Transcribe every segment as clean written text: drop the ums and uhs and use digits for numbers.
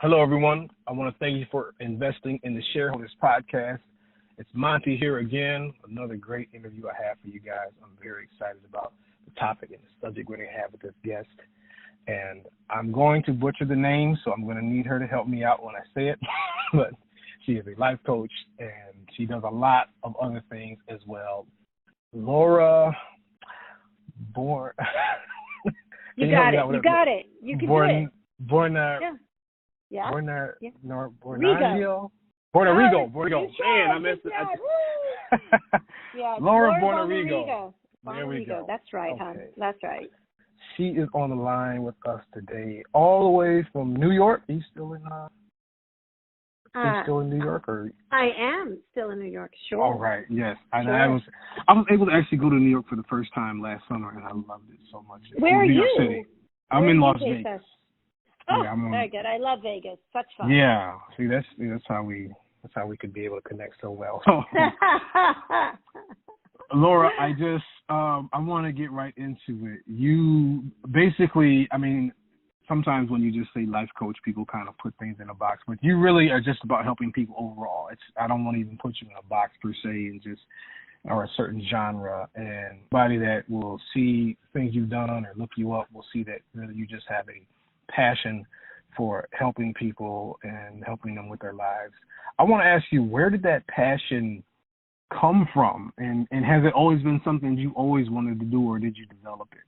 Hello, everyone. I want to thank you for investing in the Shareholders podcast. It's Monty here again. Another great interview I have for you guys. I'm very excited about the topic and the subject we're going to have with this guest. And I'm going to butcher the name, so I'm going to need her to help me out when I say it. But she is a life coach, and she does a lot of other things as well. Laura You got it. You can do it. Bonarrigo. Man, I missed it. Yeah, Laura Bonarrigo. There we go. That's right, okay. Hon. That's right. She is on the line with us today, all the way from New York. Are you still in? New York, or? I am still in New York. Sure. All right. Yes. Sure. I was able to actually go to New York for the first time last summer, and I loved it so much. Where are New you? York City. I'm in Las Vegas. Oh, yeah, very good. I love Vegas. Such fun. Yeah. See, that's how we could be able to connect so well. Laura, I just I want to get right into it. You basically, sometimes when you just say life coach, people kind of put things in a box, but you really are just about helping people overall. I don't want to even put you in a box per se and or a certain genre. And anybody that will see things you've done or look you up will see that really you just have a passion for helping people and helping them with their lives. I want to ask you, where did that passion come from? And has it always been something you always wanted to do, or did you develop it?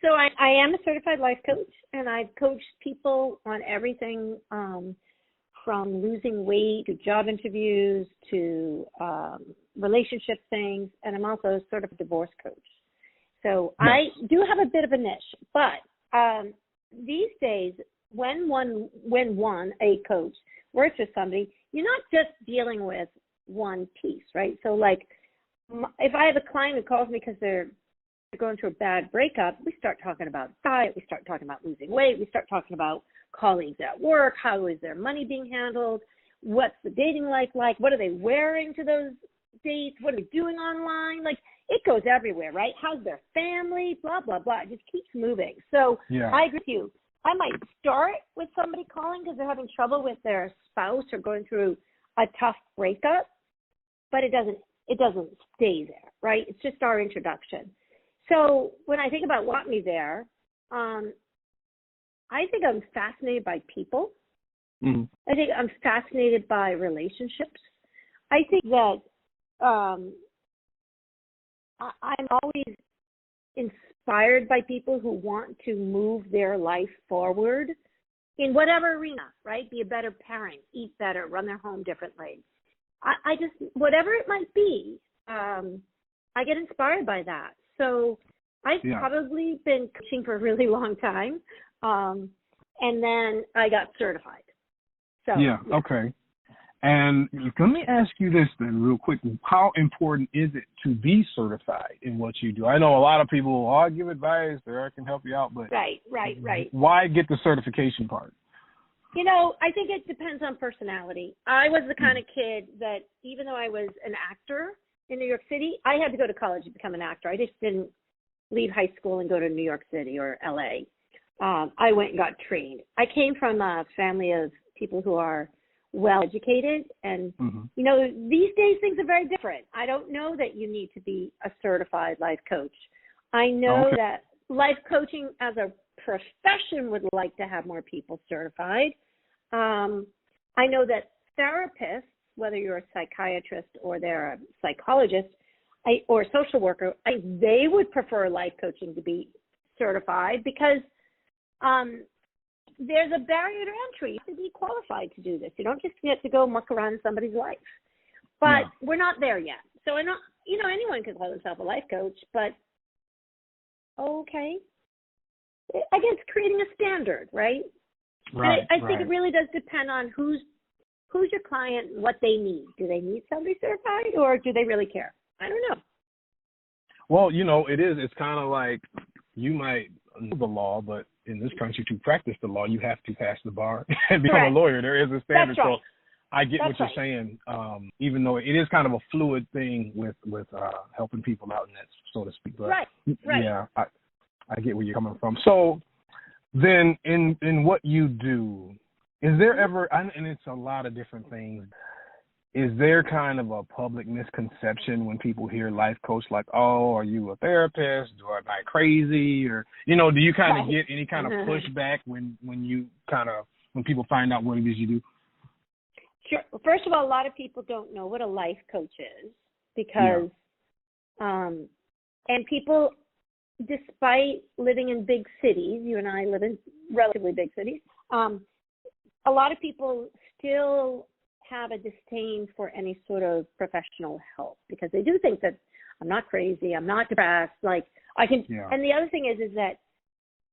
So I am a certified life coach, and I've coached people on everything from losing weight to job interviews to relationship things, and I'm also a certified divorce coach. So nice. I do have a bit of a niche, but these days, when a coach works with somebody, you're not just dealing with one piece, right? So like if I have a client who calls me because they're going through a bad breakup, we start talking about diet, we start talking about losing weight, we start talking about colleagues at work, how is their money being handled, what's the dating life like, what are they wearing to those dates, what are they doing online, like it goes everywhere, right? How's their family, blah, blah, blah. It just keeps moving. So yeah. I agree with you. I might start with somebody calling because they're having trouble with their spouse or going through a tough breakup, but it doesn't stay there, right? It's just our introduction. So when I think about what me there, I think I'm fascinated by people. Mm-hmm. I think I'm fascinated by relationships. I think that I'm always inspired by people who want to move their life forward in whatever arena, right? Be a better parent, eat better, run their home differently. I just, whatever it might be, I get inspired by that. So I've probably been coaching for a really long time. And then I got certified. So okay. And let me ask you this then real quick. How important is it to be certified in what you do? I know a lot of people, I give advice or I can help you out, but right. Why get the certification part? I think it depends on personality. I was the kind of kid that even though I was an actor in New York City, I had to go to college to become an actor. I just didn't leave high school and go to New York City or LA. I went and got trained. I came from a family of people who are well educated, and these days things are very different. I don't know that you need to be a certified life coach. I know that life coaching as a profession would like to have more people certified. I know that therapists, whether you're a psychiatrist or they're a psychologist or a social worker, they would prefer life coaching to be certified because there's a barrier to entry. You have to be qualified to do this. You don't just get to go muck around somebody's life. But we're not there yet. So I'm not, anyone can call themselves a life coach, but okay. I guess creating a standard, right? Right. I think it really does depend on who's your client, what they need. Do they need somebody certified or do they really care? I don't know. Well, it's kind of like you might know the law, but in this country, to practice the law, you have to pass the bar and become a lawyer. There is a standard. That's right. So I get what you're saying, even though it is kind of a fluid thing with helping people out in that, so to speak. But right. Yeah, I get where you're coming from. So then in what you do, Is there ever, and it's a lot of different things, is there kind of a public misconception when people hear life coach, like, oh, are you a therapist? Or am I crazy? Or, do you kind of get any kind of pushback when people find out what it is you do? Sure. First of all, a lot of people don't know what a life coach is because, and people, despite living in big cities, you and I live in relatively big cities, a lot of people still have a disdain for any sort of professional help because they do think that I'm not crazy, I'm not depressed, like I can. Yeah. And the other thing is that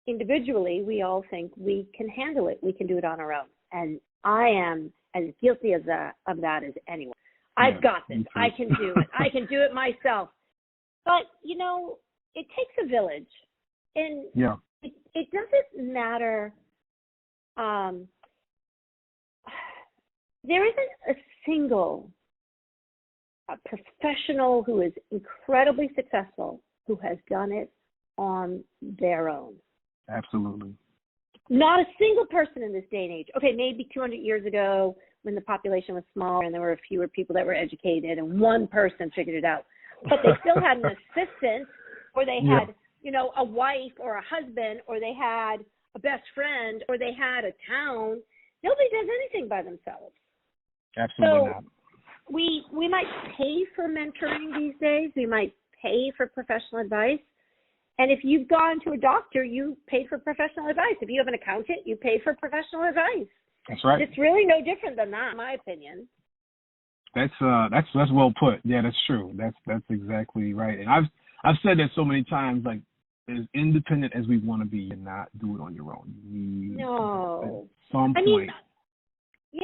individually we all think we can handle it, we can do it on our own, and I am as guilty of that as anyone. I've got this. I can do it. I can do it myself. But it takes a village, and it doesn't matter. There isn't a single professional who is incredibly successful who has done it on their own. Absolutely. Not a single person in this day and age. Okay, maybe 200 years ago when the population was smaller and there were fewer people that were educated and one person figured it out. But they still had an assistant, or they had, a wife or a husband, or they had a best friend, or they had a town. Nobody does anything by themselves. Absolutely not. We might pay for mentoring these days. We might pay for professional advice. And if you've gone to a doctor, you pay for professional advice. If you have an accountant, you pay for professional advice. That's right. It's really no different than that, in my opinion. That's well put. Yeah, that's true. That's exactly right. And I've said that so many times, like, as independent as we want to be, and not do it on your own. No. At some point. Yeah,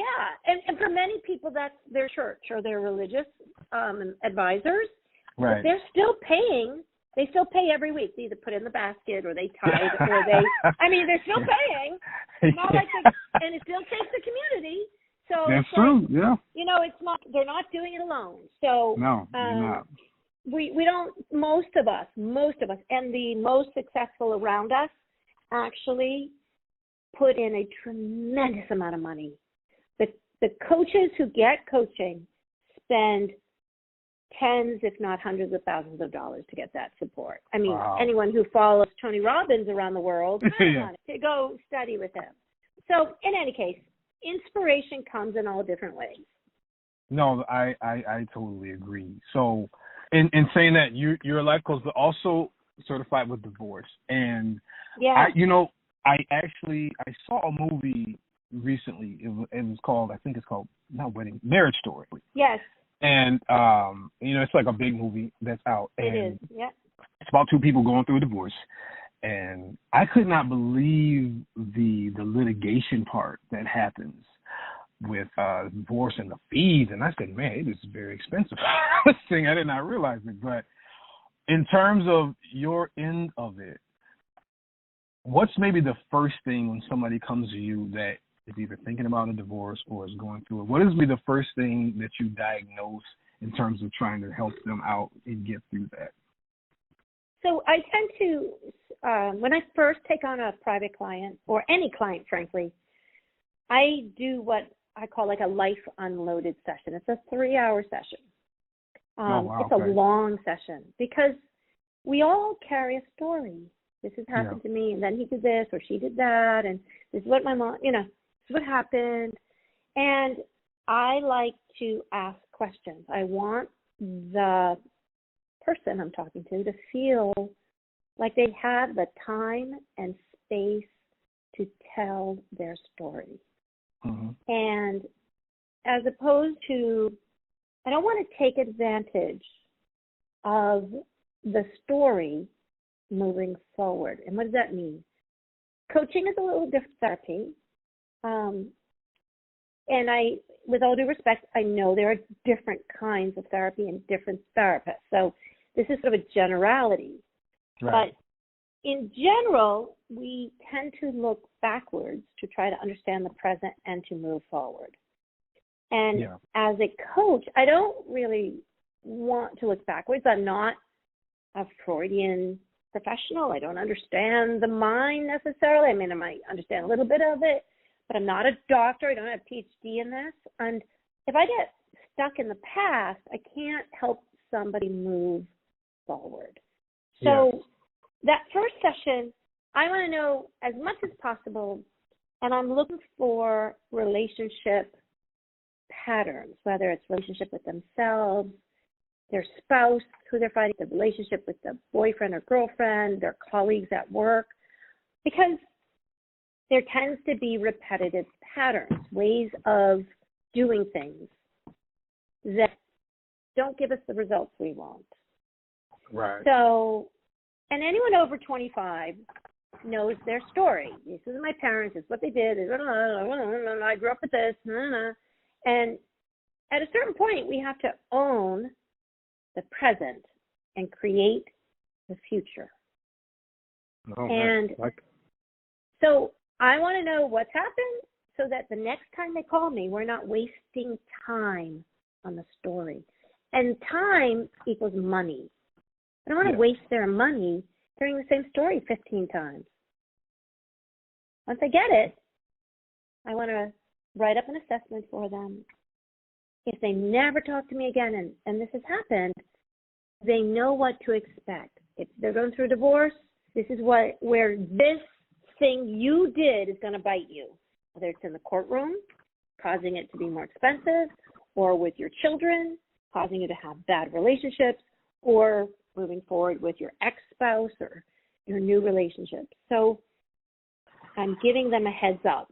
and for many people, that's their church or their religious advisors. Right. But they're still paying. They still pay every week. They either put it in the basket or they tithe or they. I mean, they're still paying. It's not like and it still takes the community. So that's true. Yeah. It's not. They're not doing it alone. So no, they're not. We don't. Most of us, and the most successful around us, actually put in a tremendous amount of money. The coaches who get coaching spend tens, if not hundreds of thousands of dollars to get that support. I mean, Anyone who follows Tony Robbins around the world, to go study with him. So in any case, inspiration comes in all different ways. No, I totally agree. So in saying that, you're a life coach, but also certified with divorce. And I saw a movie recently. It was called, I think it's called, not Wedding, Marriage Story. Yes. And it's like a big movie that's out. It is. Yeah. It's about two people going through a divorce, and I could not believe the litigation part that happens with divorce and the fees. And I said, man, this is very expensive. Thing, I did not realize it. But in terms of your end of it, what's maybe the first thing when somebody comes to you that is either thinking about a divorce or is going through it? What is the first thing that you diagnose in terms of trying to help them out and get through that? So I tend to, when I first take on a private client, or any client, frankly, I do what I call like a life unloaded session. It's a 3-hour session. It's a long session because we all carry a story. This has happened to me, and then he did this or she did that, and this is what my mom, this is what happened. And I like to ask questions. I want the person I'm talking to feel like they have the time and space to tell their story. Mm-hmm. And as opposed to, I don't want to take advantage of the story moving forward. And what does that mean? Coaching is a little different therapy. And I, with all due respect, I know there are different kinds of therapy and different therapists. So this is sort of a generality. Right. But in general, we tend to look backwards to try to understand the present and to move forward. And as a coach, I don't really want to look backwards. I'm not a Freudian professional. I don't understand the mind necessarily. I mean, I might understand a little bit of it, but I'm not a doctor. I don't have a PhD in this. And if I get stuck in the past, I can't help somebody move forward. So that first session, I want to know as much as possible, and I'm looking for relationship patterns, whether it's relationship with themselves, their spouse, who they're fighting, the relationship with the boyfriend or girlfriend, their colleagues at work, because there tends to be repetitive patterns, ways of doing things that don't give us the results we want. Right. So, and anyone over 25 knows their story. This is my parents. It's what they did. I grew up with this. And at a certain point, we have to own the present and create the future. Oh, and so I want to know what's happened so that the next time they call me, we're not wasting time on the story. And time equals money. I don't want to waste their money hearing the same story 15 times. Once I get it, I want to write up an assessment for them. If they never talk to me again, and this has happened, they know what to expect. If they're going through a divorce, this is where this thing you did is going to bite you. Whether it's in the courtroom, causing it to be more expensive, or with your children, causing you to have bad relationships, or moving forward with your ex-spouse or your new relationship. So I'm giving them a heads up.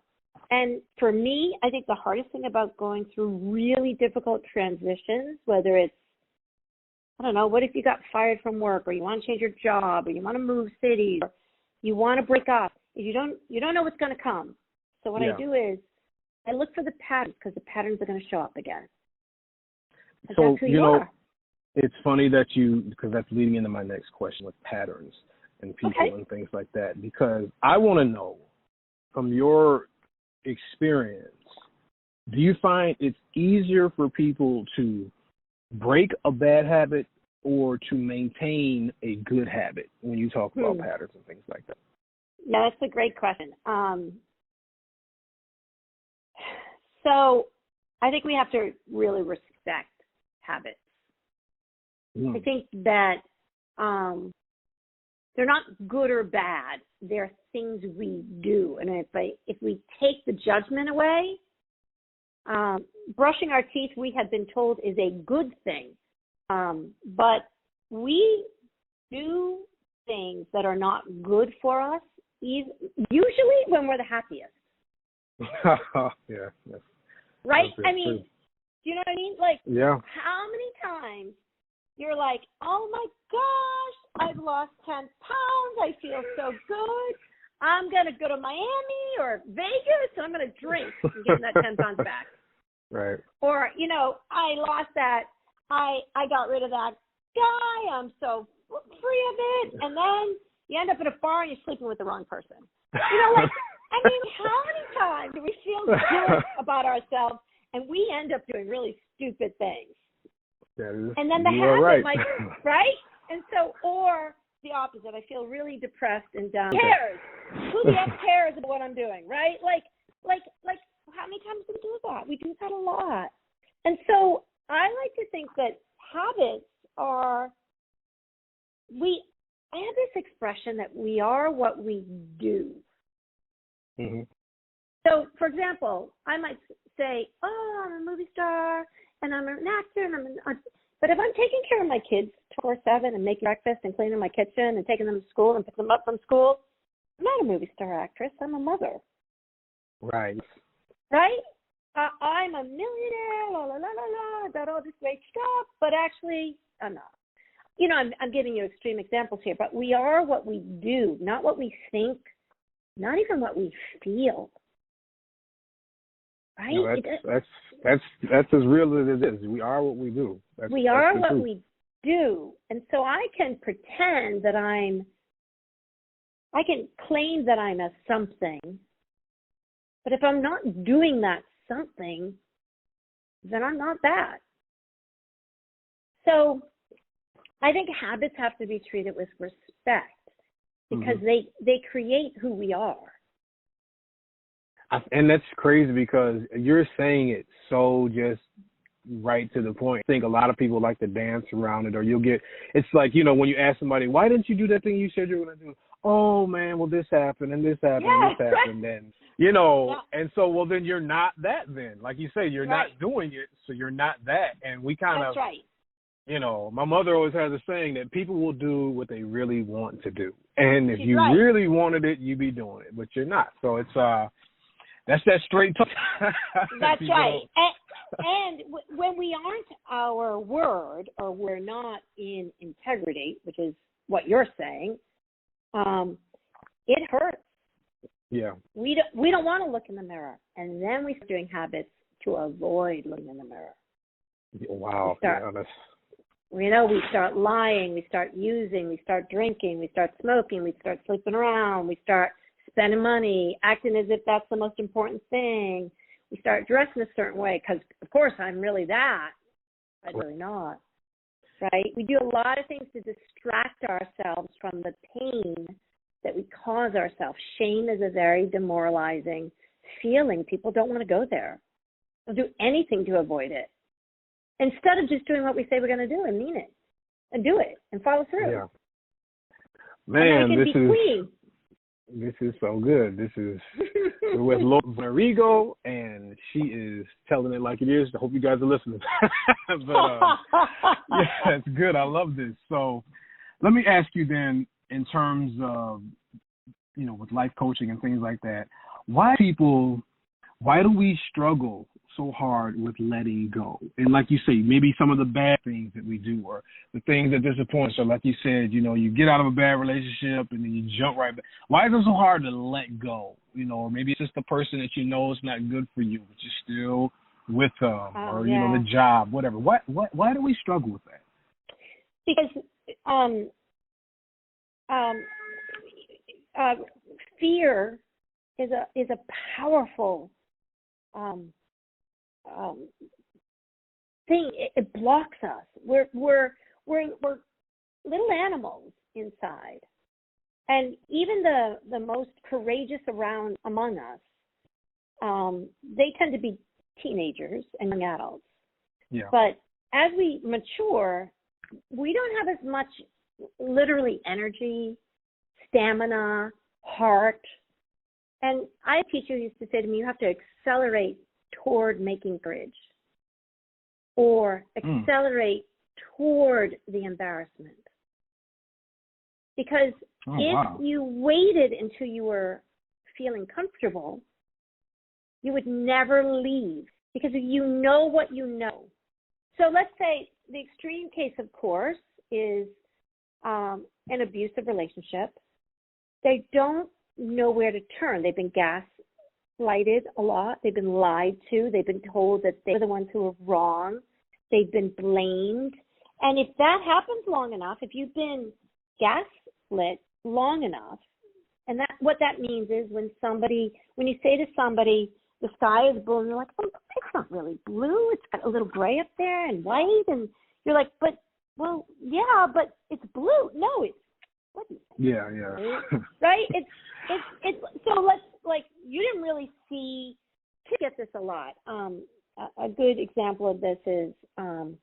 And for me, I think the hardest thing about going through really difficult transitions, whether it's, I don't know, what if you got fired from work, or you want to change your job, or you want to move cities, or you want to break up, if you don't know what's going to come. So what I do is I look for the patterns, because the patterns are going to show up again. So, that's who you are. It's funny that because that's leading into my next question with patterns and people and things like that, because I want to know from your experience, do you find it's easier for people to break a bad habit or to maintain a good habit when you talk about patterns and things like that? Yeah, that's a great question. So I think we have to really respect habits. I think that they're not good or bad. They're things we do. And if we take the judgment away, brushing our teeth, we have been told, is a good thing. But we do things that are not good for us, usually when we're the happiest. Yeah. Right? I mean, do you know what I mean? Like, how many times you're like, oh my gosh, I've lost 10 pounds. I feel so good. I'm going to go to Miami or Vegas, and I'm going to drink and get that 10 pounds back. Right. Or, I lost that. I got rid of that guy. I'm so free of it. And then you end up at a bar and you're sleeping with the wrong person. I mean, how many times do we feel good about ourselves and we end up doing really stupid things? And then the habit might, right? And so, or the opposite, I feel really depressed and down. Who cares? Who the F cares about what I'm doing, right? Like, how many times do we do that? We do that a lot. And so I like to think that habits are, I have this expression that we are what we do. Mm-hmm. So, for example, I might say, oh, I'm a movie star, and I'm an actor, but if I'm taking care of my kids 24/7 and making breakfast and cleaning my kitchen and taking them to school and picking them up from school, I'm not a movie star actress. I'm a mother. Right. Right? I'm a millionaire, la, la, la, la, la, got all this great stuff, but actually, I'm not. I'm giving you extreme examples here, but we are what we do, not what we think, not even what we feel. Right? No, that's as real as it is. We are what we do. We are what we do. And so I can pretend that I can claim that I'm a something, but if I'm not doing that something, then I'm not that. So I think habits have to be treated with respect because they create who we are. And that's crazy because you're saying it so just right to the point. I think a lot of people like to dance around it, or it's like, when you ask somebody, why didn't you do that thing you said you were going to do? Oh, man, well, this happened, and this happened, and this happened, and, and so, well, then you're not that then. Like you say, you're not doing it, so you're not that. And we kind of, my mother always has a saying that people will do what they really want to do. And if you really wanted it, you'd be doing it, but you're not. So it's, that's that straight talk. That's right. And when we aren't our word, or we're not in integrity, which is what you're saying, it hurts. Yeah. We don't want to look in the mirror, and then we start doing habits to avoid looking in the mirror. Wow. We start lying, we start using, we start drinking, we start smoking, we start sleeping around, we start spending money, acting as if that's the most important thing. We start dressing a certain way because, of course, I'm really that. I'm really not. Right? We do a lot of things to distract ourselves from the pain that we cause ourselves. Shame is a very demoralizing feeling. People don't want to go there. They'll do anything to avoid it, instead of just doing what we say we're going to do and mean it and do it and follow through. Yeah. Man, this is so good. This is we're with Bonarrigo, and she is telling it like it is. I hope you guys are listening. But yeah, it's good. I love this. So let me ask you then, in terms of, with life coaching and things like that, why do we struggle so hard with letting go? And like you say, maybe some of the bad things that we do, or the things that disappoint us. So like you said, you get out of a bad relationship and then you jump right back. Why is it so hard to let go? Or maybe it's just the person that is not good for you, but you're still with them, or the job, whatever. Why do we struggle with that? Because fear is a powerful thing. It blocks us. We're little animals inside, and even the most courageous among us, they tend to be teenagers and young adults. Yeah. But as we mature, we don't have as much literally energy, stamina, heart. And I had a teacher who used to say to me, you have to accelerate toward making bridge, or accelerate toward the embarrassment. Because you waited until you were feeling comfortable, you would never leave, because you know what you know. So let's say the extreme case, of course, is an abusive relationship. They don't know where to turn. They've been gaslighted a lot. They've been lied to. They've been told that they're the ones who are wrong. They've been blamed. And if that happens long enough, if you've been gaslit long enough, and what that means is when you say to somebody, the sky is blue, and you're like, oh, it's not really blue. It's got a little gray up there and white. And you're like, but it's blue. No, it's, what do you think? Yeah. Right? It's so let's, like, you didn't really see, you get this a lot. A good example of this is, I'm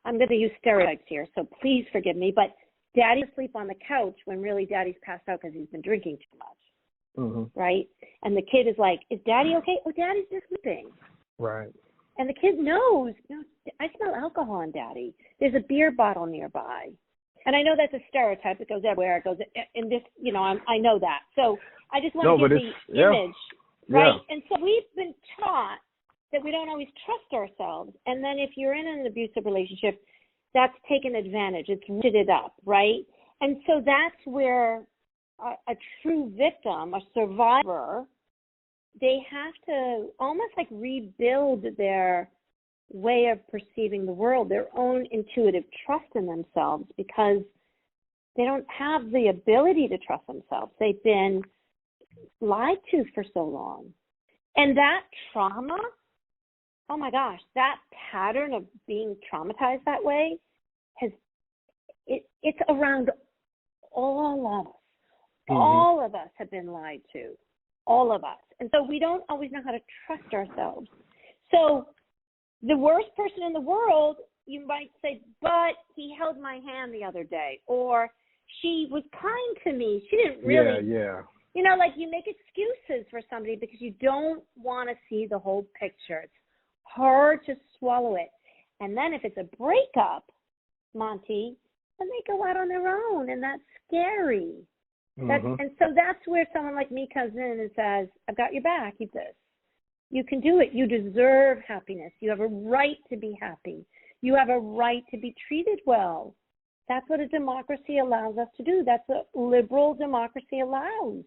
going to use stereotypes here, so please forgive me, but Daddy's asleep on the couch when really Daddy's passed out because he's been drinking too much. Mm-hmm. Right? And the kid is like, is Daddy okay? Oh, Daddy's just sleeping. Right. And the kid knows, I smell alcohol on Daddy. There's a beer bottle nearby. And I know that's a stereotype. It goes everywhere. It goes in this, I know that. So I just want to give the image, right? Yeah. And so we've been taught that we don't always trust ourselves. And then if you're in an abusive relationship, that's taken advantage. It's rooted it up, right? And so that's where a true victim, a survivor, they have to almost like rebuild their way of perceiving the world, their own intuitive trust in themselves, because they don't have the ability to trust themselves. They've been lied to for so long. And that trauma, oh my gosh, that pattern of being traumatized that way it's around all of us. Mm-hmm. All of us have been lied to. all of us. And so we don't always know how to trust ourselves. So the worst person in the world, you might say, but he held my hand the other day, or she was kind to me. She didn't really, you know, like you make excuses for somebody because you don't want to see the whole picture. It's hard to swallow it. And then if it's a breakup, Monty, then they go out on their own, and that's scary. And so that's where someone like me comes in and says, I've got your back, keep this. You can do it. You deserve happiness. You have a right to be happy. You have a right to be treated well. That's what a democracy allows us to do. That's what liberal democracy allows.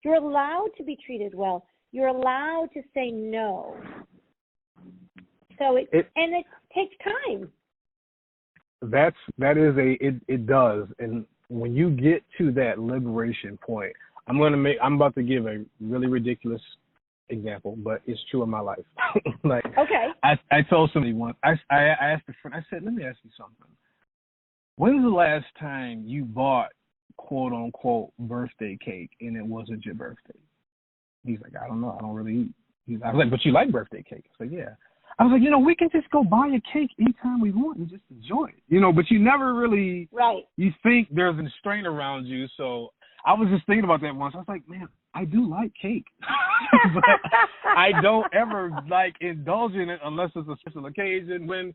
You're allowed to be treated well. You're allowed to say no. So it takes time. It does. And when you get to that liberation point, I'm about to give a really ridiculous example, but it's true in my life. Like, okay. I told somebody once, I asked a friend, I said, let me ask you something. When's the last time you bought quote unquote birthday cake and it wasn't your birthday? He's like, I don't know. I don't really eat. I was like, but you like birthday cake? I was like, yeah. I was like, you know, we can just go buy a cake anytime we want and just enjoy it, you know, but you never really, you think there's a strain around you. So I was just thinking about that once. I was like, man, I do like cake, but I don't ever like indulge in it unless it's a special occasion when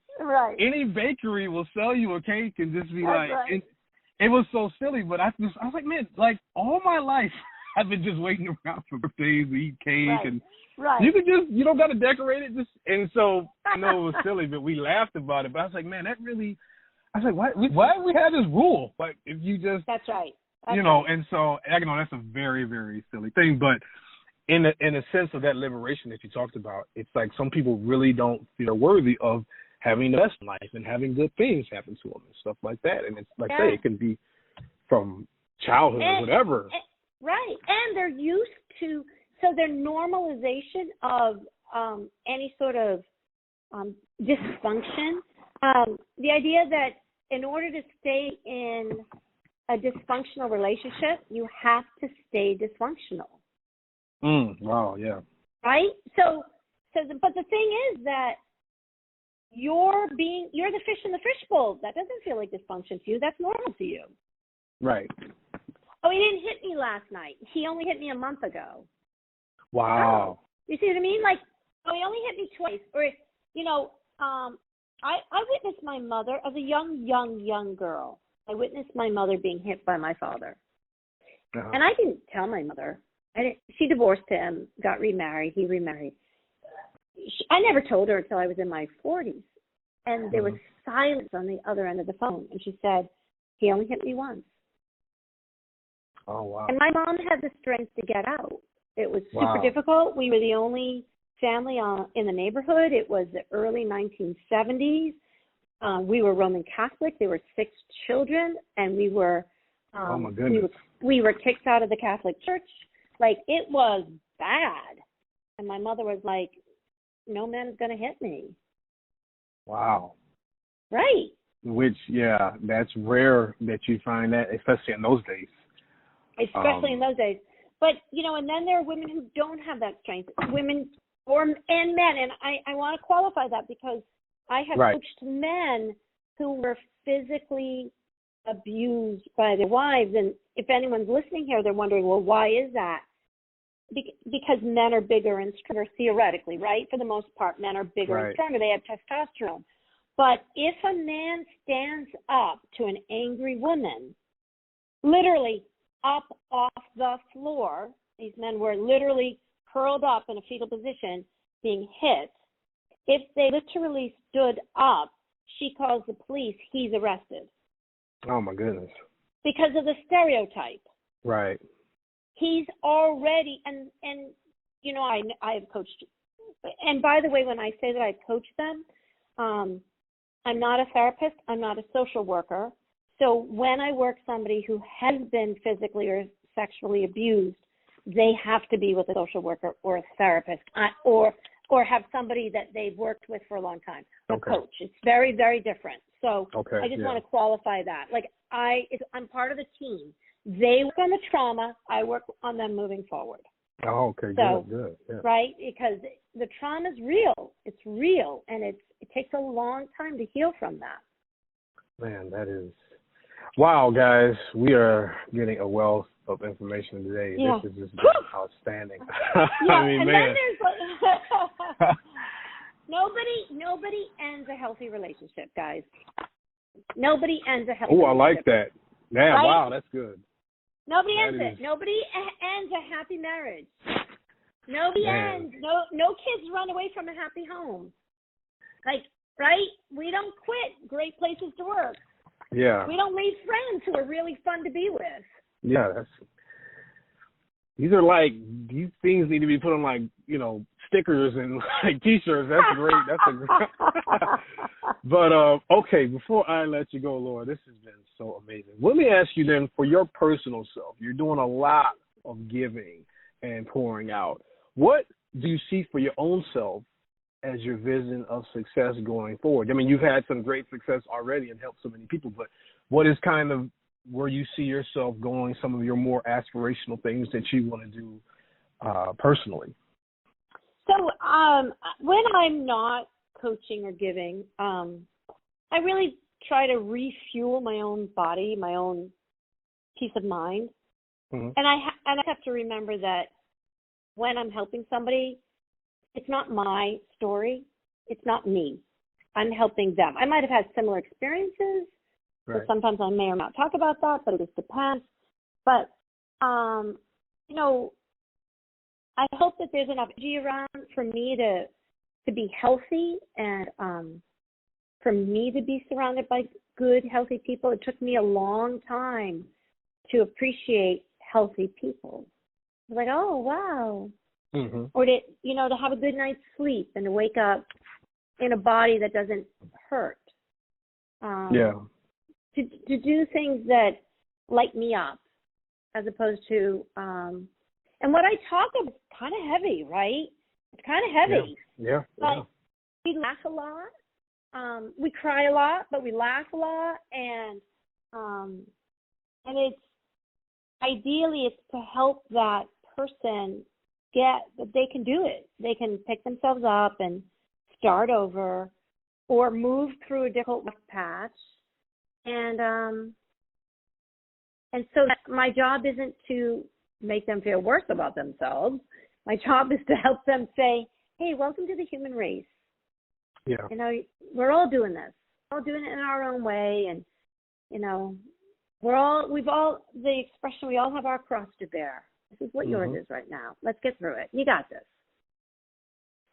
any bakery will sell you a cake and just be it was so silly, but I was like, man, like all my life I've been just waiting around for birthdays to eat cake and you don't got to decorate it. And so I know it was silly, but we laughed about it. But I was like, man, I was like, why do we have this rule? Like, if you just, you know, and so, you know, that's a very, very silly thing. But in a sense of that liberation that you talked about, it's like some people really don't feel worthy of having the best life and having good things happen to them and stuff like that. And it's like, say, it can be from childhood or whatever. And they're used to, so their normalization of any sort of dysfunction, the idea that in order to stay in a dysfunctional relationship, you have to stay dysfunctional. Wow, yeah. Right? So but the thing is that you're the fish in the fishbowl. That doesn't feel like dysfunction to you. That's normal to you. Right. Oh, he didn't hit me last night. He only hit me a month ago. Wow. You see what I mean? Like, oh, he only hit me twice. Or, you know, I witnessed my mother as a young girl. I witnessed my mother being hit by my father. And I didn't tell my mother. She divorced him, got remarried. He remarried. I never told her until I was in my 40s. And there was silence on the other end of the phone. And she said, he only hit me once. Oh, wow. And my mom had the strength to get out. It was super difficult. We were the only family in the neighborhood. It was the early 1970s. We were Roman Catholic. There were 6 children, and we were oh my goodness. We were kicked out of the Catholic Church. Like, it was bad. And my mother was like, no man is going to hit me. Wow. Right. Which, that's rare that you find that, especially in those days. Especially in those days. But, you know, and then there are women who don't have that strength, women and men. And I want to qualify that because I have coached men who were physically abused by their wives. And if anyone's listening here, they're wondering, well, why is that? Because men are bigger and stronger, theoretically, right? For the most part, men are bigger and stronger. They have testosterone. But if a man stands up to an angry woman, literally up off the floor, these men were literally curled up in a fetal position being hit. If they literally stood up, she calls the police, he's arrested. Oh, my goodness. Because of the stereotype. Right. He's already, and you know, I have coached, and by the way, when I say that I coach them, I'm not a therapist, I'm not a social worker. So when I work somebody who has been physically or sexually abused, they have to be with a social worker or a therapist or have somebody that they've worked with for a long time, a coach. It's very, very different. So I just want to qualify that. Like I'm part of the team. They work on the trauma. I work on them moving forward. Oh, okay, So, good. Yeah. right, because the trauma is real. It's real, and it takes a long time to heal from that. Man, that is wow, guys. We are getting a wealth of information today. Yeah. This has just been outstanding. Yeah, I mean, and man. then there's like nobody ends a healthy relationship, guys. Nobody ends a healthy Oh, I relationship. like that. Yeah, right? wow, that's good. Nobody that ends is... it. Nobody ends a happy marriage. Nobody Man. ends. No kids run away from a happy home. Like, right? We don't quit great places to work. Yeah. We don't leave friends who are really fun to be with. Yeah, these are like, these things need to be put on like, stickers and like T-shirts. That's great. That's a great. But okay, before I let you go, Laura, this has been so amazing. Let me ask you then, for your personal self, you're doing a lot of giving and pouring out. What do you see for your own self as your vision of success going forward? I mean, you've had some great success already and helped so many people, but what is kind of where you see yourself going, some of your more aspirational things that you want to do personally? So when I'm not coaching or giving, I really try to refuel my own body, my own peace of mind. Mm-hmm. And I have to remember that when I'm helping somebody, it's not my story. It's not me. I'm helping them. I might have had similar experiences. Right. So sometimes I may or not talk about that, but it just depends. But, I hope that there's enough energy around for me to be healthy and for me to be surrounded by good, healthy people. It took me a long time to appreciate healthy people. I was like, oh, wow. Mm-hmm. Or to have a good night's sleep and to wake up in a body that doesn't hurt. To do things that light me up as opposed to, and what I talk about is kind of heavy, right? It's kind of heavy. Yeah. But we laugh a lot. We cry a lot, but we laugh a lot. And it's, ideally, it's to help that person get that they can do it. They can pick themselves up and start over or move through a difficult patch. And so my job isn't to make them feel worse about themselves. My job is to help them say, hey, welcome to the human race. Yeah. We're all doing this. We're all doing it in our own way. And, the expression, we all have our cross to bear. This is what yours is right now. Let's get through it. You got this.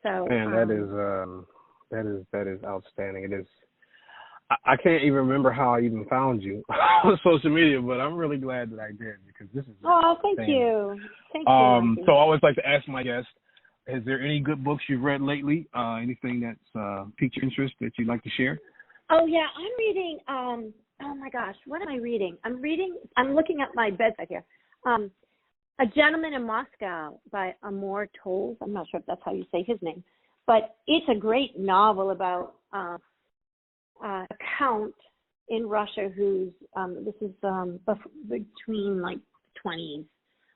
So. And that is outstanding. It is. I can't even remember how I even found you on social media, but I'm really glad that I did because this is. Oh, thank you. Thank you. So I always like to ask my guests, is there any good books you've read lately? Anything that's piqued your interest that you'd like to share? Oh, yeah. I'm reading, oh my gosh, what am I reading? I'm looking at my bedside here. A Gentleman in Moscow by Amor Tolls. I'm not sure if that's how you say his name, but it's a great novel about a count in Russia who's this is between like 20s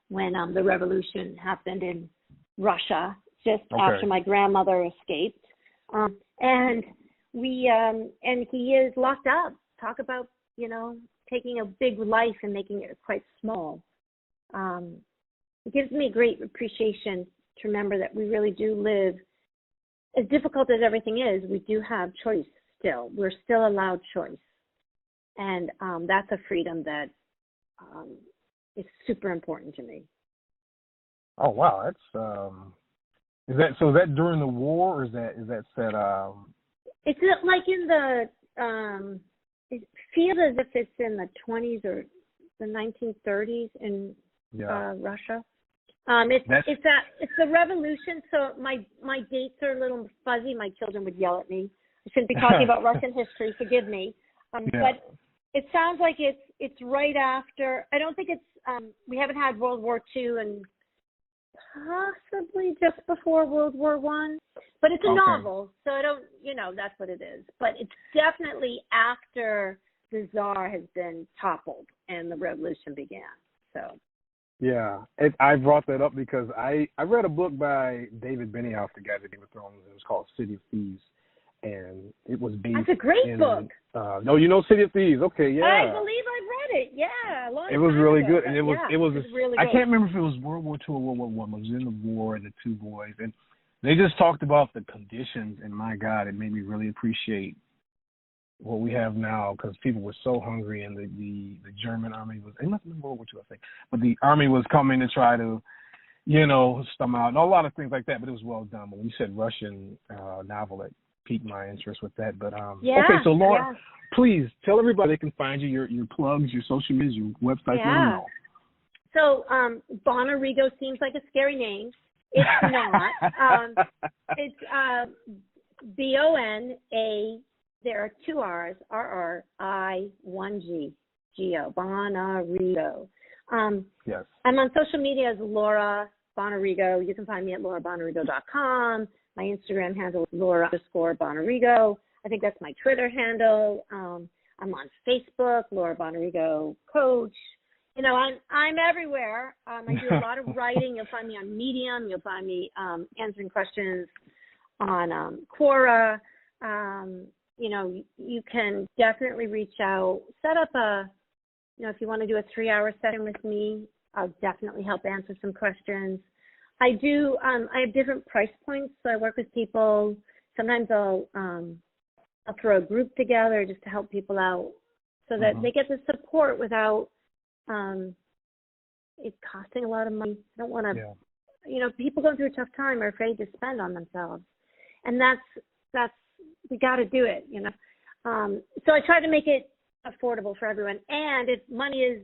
when the revolution happened in Russia just after my grandmother escaped, and he is locked up. Talk about taking a big life and making it quite small. It gives me great appreciation to remember that we really do live, as difficult as everything is, we do have choice. Still, we're still allowed choice, and that's a freedom that is super important to me. Oh wow, that's is that during the war, or is that set? It's like in the it feels as if it's in the 20s or the 1930s in Russia. It's the revolution. So my dates are a little fuzzy. My children would yell at me. I shouldn't be talking about Russian history. Forgive me. But it sounds like it's right after. I don't think it's. We haven't had World War II and possibly just before World War I. But it's a novel, so I don't. That's what it is. But it's definitely after the Tsar has been toppled and the revolution began. So. Yeah, I brought that up because I read a book by David Benioff, the guy that Game of Thrones. It was called City of Thieves, and it was based. That's a great book. No, you know City of Thieves. Okay, yeah. I believe I've read it. Yeah, a long it was time really ago, good, and it was really I good. can't remember if it was World War II or World War One. It was in the war, the two boys, and they just talked about the conditions, and my God, it made me really appreciate what we have now, because people were so hungry, and the German army was, it must have been World War II, I think, but the army was coming to try to, stomp out, and a lot of things like that, but it was well done. When you said Russian novel, it piqued my interest with that. But okay, so Laura, please tell everybody they can find you, your plugs, your social media, your website. Yeah. So Bonarrigo seems like a scary name. It's not. It's BONA. There are two R's, RRI1G, Bonarrigo. Yes. I'm on social media as Laura Bonarrigo. You can find me at laurabonarrigo.com. My Instagram handle is Laura_Bonarrigo. I think that's my Twitter handle. I'm on Facebook, Laura Bonarrigo Coach. I'm everywhere. I do a lot of writing. You'll find me on Medium. You'll find me answering questions on Quora. You can definitely reach out. Set up if you want to do a 3-hour session with me, I'll definitely help answer some questions. I have different price points, so I work with people. Sometimes I'll throw a group together just to help people out so that they get the support without it costing a lot of money. I don't want to, people going through a tough time are afraid to spend on themselves. And that's we got to do it, So I try to make it affordable for everyone. And if money is,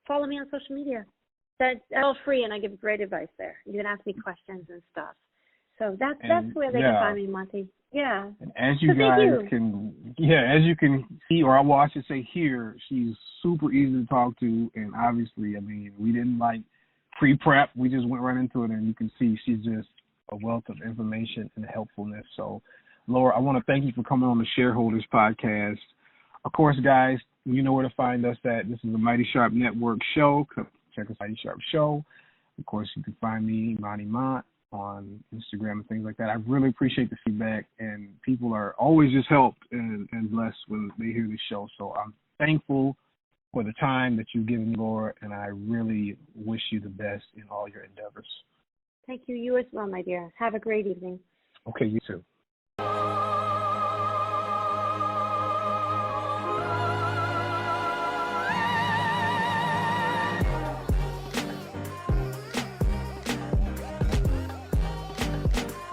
follow me on social media. That's all free, and I give great advice there. You can ask me questions and stuff. So that's where they can find me, Monty. Yeah. And as you as you can see, or I should say hear, she's super easy to talk to. And obviously, we didn't pre-prep. We just went right into it, and you can see she's just a wealth of information and helpfulness. So, Laura, I want to thank you for coming on the Shareholders podcast. Of course, guys, you know where to find us at. This is the Mighty Sharp Network show. Check us out, Mighty Sharp Show. Of course, you can find me, Monty Mont, on Instagram and things like that. I really appreciate the feedback, and people are always just helped and blessed when they hear the show. So I'm thankful for the time that you've given me, Laura, and I really wish you the best in all your endeavors. Thank you. You as well, my dear. Have a great evening. Okay, you too.